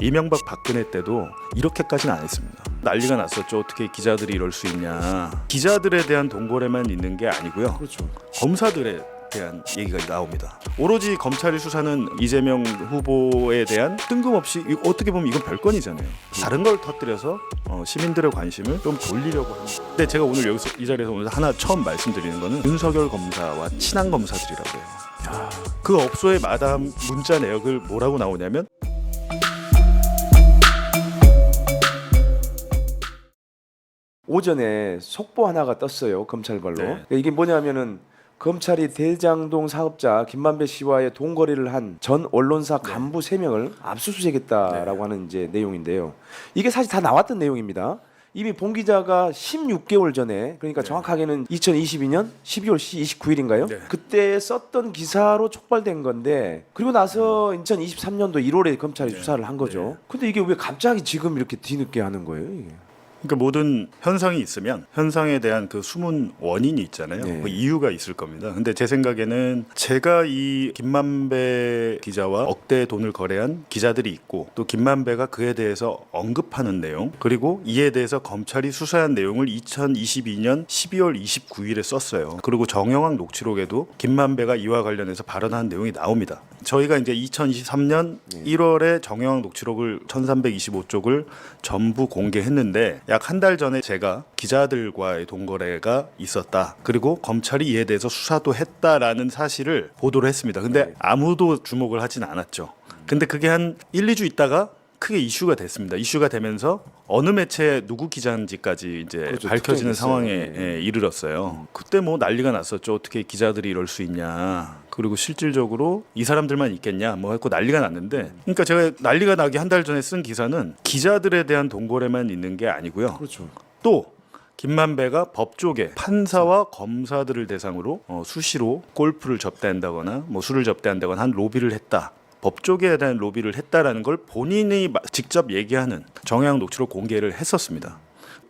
이명박 박근혜 때도 이렇게까지는 안 했습니다. 난리가 났었죠. 어떻게 기자들이 이럴 수 있냐. 기자들에 대한 동거래만 있는 게 아니고요. 그렇죠. 검사들에 대한 얘기가 나옵니다. 오로지 검찰이 수사는 이재명 후보에 대한 뜬금없이 어떻게 보면 이건 별건이잖아요. 다른 걸 터뜨려서 시민들의 관심을 좀 돌리려고 합니다. 근데 제가 오늘 여기서 이 자리에서 오늘 하나 처음 말씀드리는 거는 윤석열 검사와 친한 검사들이라고 해요. 그 업소의 마담 문자 내역을 뭐라고 나오냐면 오전에 속보 하나가 떴어요. 검찰발로. 네. 그러니까 이게 뭐냐면은 검찰이 대장동 사업자 김만배 씨와의 돈거래를 한 전 언론사 간부 3명을 압수수색했다라고 하는 이제 내용인데요. 이게 사실 다 나왔던 내용입니다. 이미 봉 기자가 16개월 전에, 그러니까 정확하게는 2022년 12월 29일인가요? 네. 그때 썼던 기사로 촉발된 건데, 그리고 나서 2023년도 1월에 검찰이 수사를 한 거죠. 근데 이게 왜 갑자기 지금 이렇게 뒤늦게 하는 거예요? 이게? 그러니까 모든 현상이 있으면 현상에 대한 그 숨은 원인이 있잖아요. 네. 뭐 이유가 있을 겁니다. 근데 제 생각에는 제가 이 김만배 기자와 억대의 돈을 거래한 기자들이 있고 또 김만배가 그에 대해서 언급하는 내용 그리고 이에 대해서 검찰이 수사한 내용을 2022년 12월 29일에 썼어요. 그리고 정영학 녹취록에도 김만배가 이와 관련해서 발언한 내용이 나옵니다. 저희가 이제 2023년 1월에 정영학 녹취록을 1325쪽을 전부 공개했는데 약 한 달 전에 제가 기자들과의 동거래가 있었다. 그리고 검찰이 이에 대해서 수사도 했다라는 사실을 보도를 했습니다. 근데 아무도 주목을 하진 않았죠. 근데 그게 한 1, 2주 있다가 크게 이슈가 됐습니다. 이슈가 되면서 어느 매체 누구 기자인지까지 이제 그렇죠, 밝혀지는 특정됐어요. 상황에 이르렀어요. 그때 뭐 난리가 났었죠. 어떻게 기자들이 이럴 수 있냐. 그리고 실질적으로 이 사람들만 있겠냐 뭐 했고 난리가 났는데, 그러니까 제가 난리가 나기 한 달 전에 쓴 기사는 기자들에 대한 동거래만 있는 게 아니고요. 그렇죠. 또 김만배가 법조계 판사와 검사들을 대상으로 수시로 골프를 접대한다거나 뭐 술을 접대한다거나 한 로비를 했다. 법조계에 대한 로비를 했다라는 걸 본인이 직접 얘기하는 정영학 녹취록 공개를 했었습니다.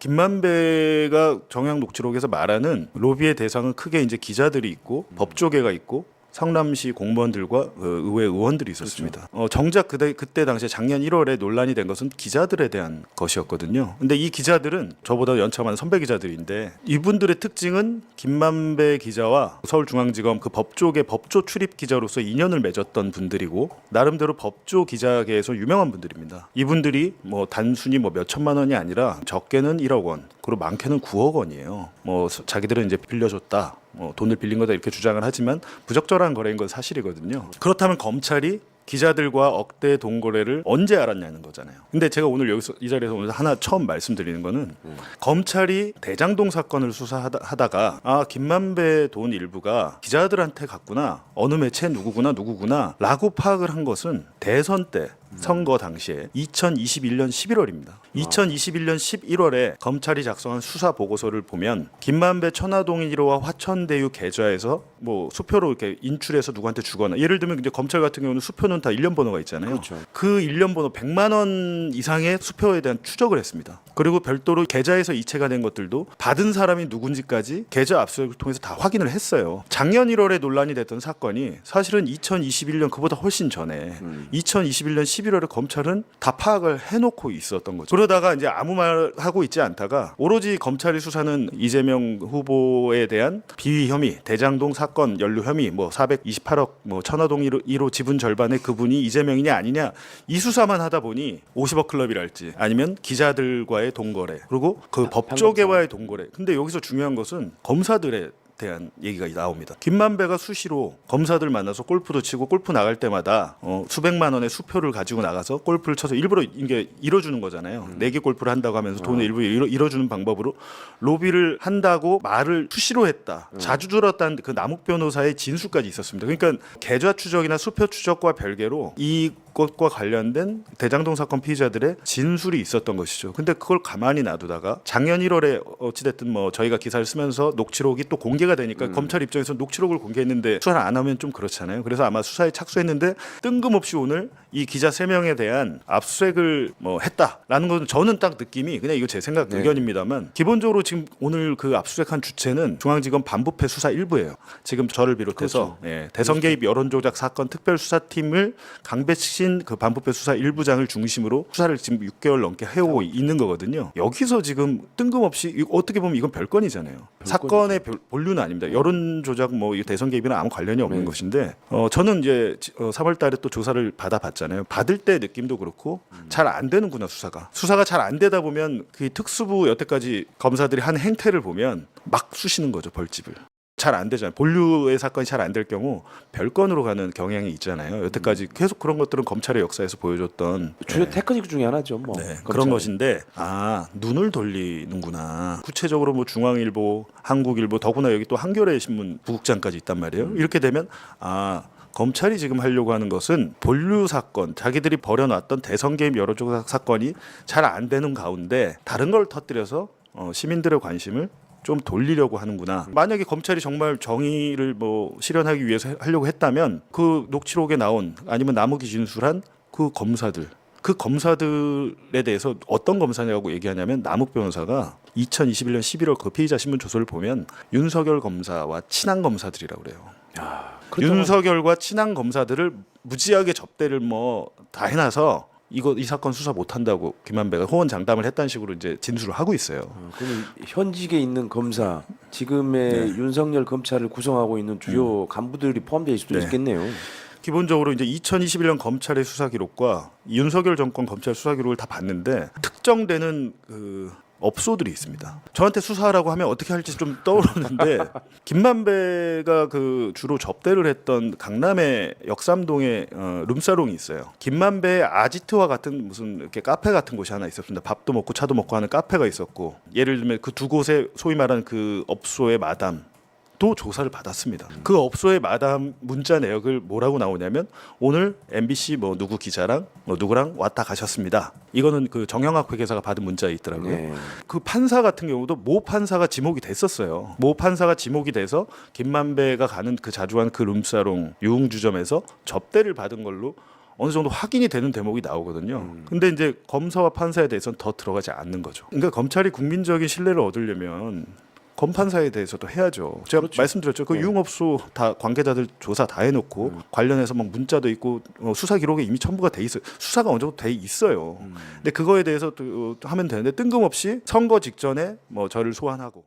김만배가 정영학 녹취록에서 말하는 로비의 대상은 크게 이제 기자들이 있고 법조계가 있고 성남시 공무원들과 의회 의원들이 있었습니다. 정작 그때 당시에 작년 1월에 논란이 된 것은 기자들에 대한 것이었거든요. 근데 이 기자들은 저보다 연차 많은 선배 기자들인데 이분들의 특징은 김만배 기자와 서울중앙지검 그 법조계 법조 출입 기자로서 인연을 맺었던 분들이고 나름대로 법조 기자계에서 유명한 분들입니다. 이분들이 뭐 단순히 뭐 몇 천만 원이 아니라 적게는 1억 원, 그리고 많게는 9억 원이에요. 뭐 자기들은 이제 빌려줬다. 돈을 빌린 거다 이렇게 주장을 하지만 부적절한 거래인 건 사실이거든요. 그렇다면 검찰이 기자들과 억대 동거래를 언제 알았냐는 거잖아요. 근데 제가 오늘 여기서 이 자리에서 오늘 하나 처음 말씀드리는 거는 검찰이 대장동 사건을 수사하다가 김만배 돈 일부가 기자들한테 갔구나, 어느 매체 누구구나 라고 파악을 한 것은 대선 때 선거 당시에 2021년 11월입니다. 2021년 11월에 검찰이 작성한 수사 보고서를 보면 김만배 천화동 1호와 화천대유 계좌에서 뭐 수표로 이렇게 인출해서 누구한테 주거나, 예를 들면 이제 검찰 같은 경우는 수표는 다 일련 번호가 있잖아요. 그렇죠. 그 일련 번호 100만 원 이상의 수표에 대한 추적을 했습니다. 그리고 별도로 계좌에서 이체가 된 것들도 받은 사람이 누군지까지 계좌 압수수색을 통해서 다 확인을 했어요. 작년 1월에 논란이 됐던 사건이 사실은 2021년 그보다 훨씬 전에 2021년 11월에 검찰은 다 파악을 해놓고 있었던 거죠. 그러다가 이제 아무 말 하고 있지 않다가 오로지 검찰이 수사는 이재명 후보에 대한 비위 혐의, 대장동 사건 연루 혐의, 뭐 428억, 뭐 천화동 1호 지분 절반의 그분이 이재명이냐 아니냐 이 수사만 하다 보니 50억 클럽이랄지 아니면 기자들과의 동거래 그리고 그 법조계와의 동거래. 근데 여기서 중요한 것은 검사들의 대한 얘기가 나옵니다. 김만배가 수시로 검사들 만나서 골프도 치고 골프 나갈 때마다 수백만 원의 수표를 가지고 나가서 골프를 쳐서 일부러 이게 잃어주는 거잖아요. 내기 골프를 한다고 하면서 돈을 일부 잃어주는 방법으로 로비를 한다고 말을 수시로 했다. 자주 들었다는 그 남욱 변호사의 진술까지 있었습니다. 그러니까 계좌 추적이나 수표 추적과 별개로 이것과 관련된 대장동 사건 피의자들의 진술이 있었던 것이죠. 근데 그걸 가만히 놔두다가 작년 1월에 어찌됐든 뭐 저희가 기사를 쓰면서 녹취록이 또 공개가 공개가 되니까 검찰 입장에서 녹취록을 공개했는데 수사를 안 하면 좀 그렇잖아요. 그래서 아마 수사에 착수했는데 뜬금없이 오늘 이 기자 3명에 대한 압수수색을 뭐 했다라는 건 저는 딱 느낌이 그냥 이거 제 생각 네. 의견입니다만 기본적으로 지금 오늘 그 압수수색한 주체는 중앙지검 반부패 수사 일부예요. 지금 저를 비롯해서 그렇죠. 예, 대선 개입 여론조작 사건 특별수사팀을 강배신 그 반부패 수사 일부장을 중심으로 수사를 지금 6개월 넘게 해오고 있는 거거든요. 여기서 지금 뜬금없이 어떻게 보면 이건 별건이잖아요. 사건의 본류는 아닙니다. 여론조작 뭐 대선 개입이랑 아무 관련이 없는 네. 것인데 저는 이제 3월달에 또 조사를 받아봤잖아요. 받을 때 느낌도 그렇고 잘 안 되는구나 수사가 잘 안 되다 보면 그 특수부 여태까지 검사들이 한 행태를 보면 막 쑤시는 거죠 벌집을. 잘 안 되잖아요. 본류의 사건이 잘 안 될 경우 별건으로 가는 경향이 있잖아요. 여태까지 계속 그런 것들은 검찰의 역사에서 보여줬던 주요 테크닉 중에 하나죠. 뭐 네, 검찰. 그런 것인데 눈을 돌리는구나. 구체적으로 뭐 중앙일보, 한국일보, 더구나 여기 또 한겨레 신문 부국장까지 있단 말이에요. 이렇게 되면 검찰이 지금 하려고 하는 것은 본류 사건, 자기들이 벌여놨던 대선 개입 여론조작 사건이 잘 안 되는 가운데 다른 걸 터뜨려서 시민들의 관심을 좀 돌리려고 하는구나. 만약에 검찰이 정말 정의를 뭐 실현하기 위해서 하려고 했다면 그 녹취록에 나온 아니면 남욱이 진술한 그 검사들에 대해서 어떤 검사냐고 얘기하냐면 남욱 변호사가 2021년 11월 그 피의자 신문 조서를 보면 윤석열 검사와 친한 검사들이라고 그래요. 윤석열과 친한 검사들을 무지하게 접대를 뭐 다 해놔서 이 사건 수사 못한다고 김만배가 호언장담을 했다는 식으로 이제 진술을 하고 있어요. 그러면 현직에 있는 검사, 지금의 윤석열 검찰을 구성하고 있는 주요 간부들이 포함되어 있을 수도 있겠네요. 기본적으로 이제 2021년 검찰의 수사 기록과 윤석열 정권 검찰 수사 기록을 다 봤는데 특정되는 그 업소들이 있습니다. 저한테 수사하라고 하면 어떻게 할지 좀 떠오르는데 김만배가 그 주로 접대를 했던 강남의 역삼동에 룸사롱이 있어요. 김만배의 아지트와 같은 무슨 이렇게 카페 같은 곳이 하나 있었습니다. 밥도 먹고 차도 먹고 하는 카페가 있었고 예를 들면 그 두 곳에 소위 말하는 그 업소의 마담 또 조사를 받았습니다. 그 업소의 마담 문자 내역을 뭐라고 나오냐면 오늘 MBC 뭐 누구 기자랑 뭐 누구랑 왔다 가셨습니다. 이거는 그 정영학 회계사가 받은 문자에 있더라고요. 네. 그 판사 같은 경우도 모 판사가 지목이 됐었어요. 모 판사가 지목이 돼서 김만배가 가는 그 자주 가는 그 룸사롱 유흥주점에서 접대를 받은 걸로 어느 정도 확인이 되는 대목이 나오거든요. 근데 이제 검사와 판사에 대해서는 더 들어가지 않는 거죠. 그러니까 검찰이 국민적인 신뢰를 얻으려면 검판사에 대해서도 해야죠. 제가 그렇죠. 말씀드렸죠. 그 유흥업소 다 관계자들 조사 다 해놓고 관련해서 막 문자도 있고 수사 기록에 이미 첨부가 돼 있어요. 수사가 어느 정도 돼 있어요. 근데 그거에 대해서 또 하면 되는데 뜬금없이 선거 직전에 뭐 저를 소환하고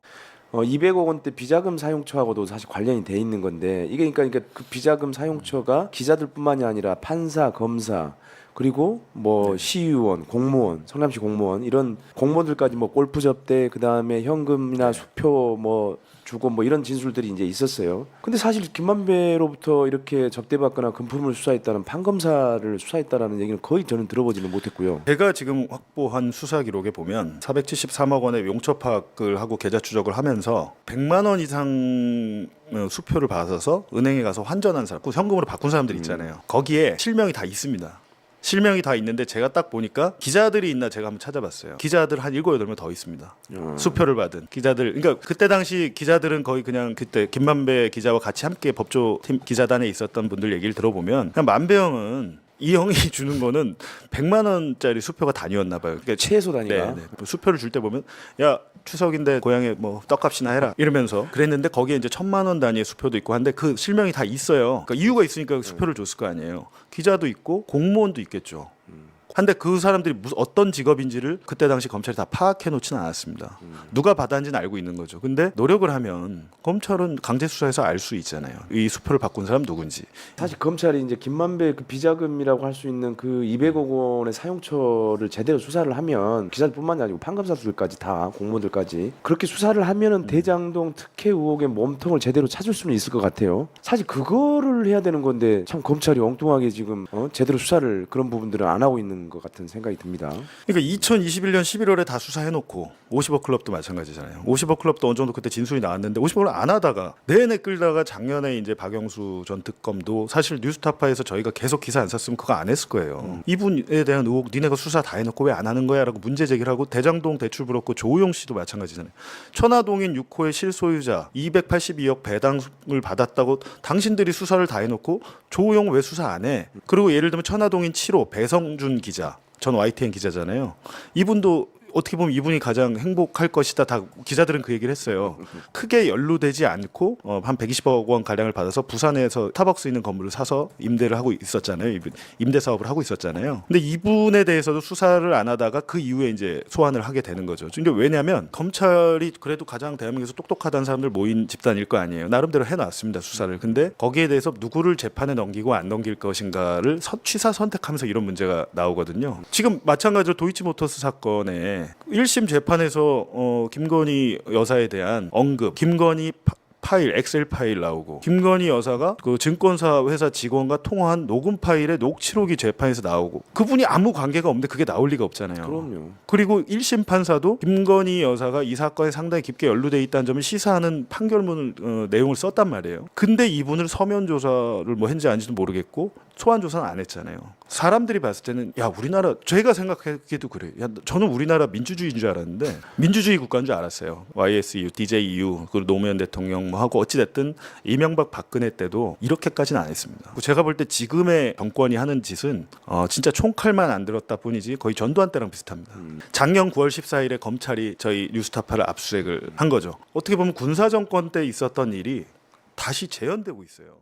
200억 원대 비자금 사용처하고도 사실 관련이 돼 있는 건데 이게 그러니까 그 비자금 사용처가 기자들뿐만이 아니라 판사, 검사 그리고 뭐 시의원, 공무원, 성남시 공무원 이런 공무원들까지 뭐 골프 접대 그다음에 현금이나 수표 뭐 주고 뭐 이런 진술들이 이제 있었어요. 근데 사실 김만배로부터 이렇게 접대받거나 금품을 수사했다는 판검사를 수사했다라는 얘기는 거의 저는 들어보지는 못했고요. 제가 지금 확보한 수사 기록에 보면 473억 원의 용처 파악을 하고 계좌 추적을 하면서 100만 원 이상 수표를 받아서 은행에 가서 환전한 사람, 그 현금으로 바꾼 사람들 있잖아요. 거기에 실명이 다 있습니다. 실명이 다 있는데 제가 딱 보니까 기자들이 있나 제가 한번 찾아봤어요. 기자들 한 7, 8명 더 있습니다. 수표를 받은 기자들. 그러니까 그때 당시 기자들은 거의 그냥 그때 김만배 기자와 같이 함께 법조팀 기자단에 있었던 분들 얘기를 들어보면 그냥 만배 형은 이 형이 주는 거는 100만 원짜리 수표가 단위였나 봐요. 그러니까 최소 단위가. 네. 수표를 줄 때 보면 야 추석인데 고향에 뭐 떡값이나 해라 이러면서 그랬는데 거기에 이제 1,000만 원 단위의 수표도 있고 한데 그 실명이 다 있어요. 그러니까 이유가 있으니까 수표를 줬을 거 아니에요. 기자도 있고 공무원도 있겠죠. 한데 그 사람들이 어떤 직업인지를 그때 당시 검찰이 다 파악해 놓지는 않았습니다. 누가 받았는지는 알고 있는 거죠. 근데 노력을 하면 검찰은 강제 수사해서 알 수 있잖아요. 이 수표를 바꾼 사람 누군지. 사실 검찰이 이제 김만배 그 비자금이라고 할 수 있는 그 200억 원의 사용처를 제대로 수사를 하면 기자들뿐만이 아니고 판검사들까지 다 공무원들까지 그렇게 수사를 하면은 대장동 특혜 의혹의 몸통을 제대로 찾을 수는 있을 것 같아요. 사실 그거를 해야 되는 건데 참 검찰이 엉뚱하게 지금 제대로 수사를 그런 부분들은 안 하고 있는 있는 것 같은 생각이 듭니다. 그러니까 2021년 11월에 다 수사해놓고 50억 클럽도 마찬가지잖아요. 50억 클럽도 어느 정도 그때 진술이 나왔는데 50억을 안 하다가 내내 끌다가 작년에 이제 박영수 전 특검도 사실 뉴스타파에서 저희가 계속 기사 안 썼으면 그거 안 했을 거예요. 이분에 대한 의혹 니네가 수사 다 해놓고 왜 안 하는 거야라고 문제 제기를 하고 대장동 대출 불었고 조우용 씨도 마찬가지잖아요. 천화동인 6호의 실소유자 282억 배당을 받았다고 당신들이 수사를 다 해놓고 조우용 왜 수사 안 해? 그리고 예를 들면 천화동인 7호 배성준 기자 전 YTN 기자잖아요. 이분도 어떻게 보면 이분이 가장 행복할 것이다. 다 기자들은 그 얘기를 했어요. 크게 연루되지 않고 한 120억 원 가량을 받아서 부산에서 스타벅스 있는 건물을 사서 임대를 하고 있었잖아요. 임대 사업을 하고 있었잖아요. 근데 이분에 대해서도 수사를 안 하다가 그 이후에 이제 소환을 하게 되는 거죠. 근데 왜냐하면 검찰이 그래도 가장 대한민국에서 똑똑하다는 사람들 모인 집단일 거 아니에요. 나름대로 해놨습니다 수사를. 근데 거기에 대해서 누구를 재판에 넘기고 안 넘길 것인가를 취사 선택하면서 이런 문제가 나오거든요. 지금 마찬가지로 도이치모터스 사건에 1심 재판에서 김건희 여사에 대한 언급, 김건희 파일, 엑셀 파일 나오고 김건희 여사가 그 증권사 회사 직원과 통화한 녹음 파일의 녹취록이 재판에서 나오고 그분이 아무 관계가 없는데 그게 나올 리가 없잖아요. 그럼요. 그리고 1심 판사도 김건희 여사가 이 사건에 상당히 깊게 연루돼 있다는 점을 시사하는 판결문을 내용을 썼단 말이에요. 근데 이분을 서면 조사를 뭐 했는지 아닌지도 모르겠고 소환 조사는 안 했잖아요. 사람들이 봤을 때는 야 우리나라 제가 생각하기도 그래요. 야 저는 우리나라 민주주의인 줄 알았는데 민주주의 국가인 줄 알았어요. YSU, DJU 그리고 노무현 대통령 뭐 하고 어찌 됐든 이명박 박근혜 때도 이렇게까지는 안 했습니다. 제가 볼 때 지금의 정권이 하는 짓은 진짜 총칼만 안 들었다 뿐이지 거의 전두환 때랑 비슷합니다. 작년 9월 14일에 검찰이 저희 뉴스타파를 압수수색을 한 거죠. 어떻게 보면 군사 정권 때 있었던 일이 다시 재현되고 있어요.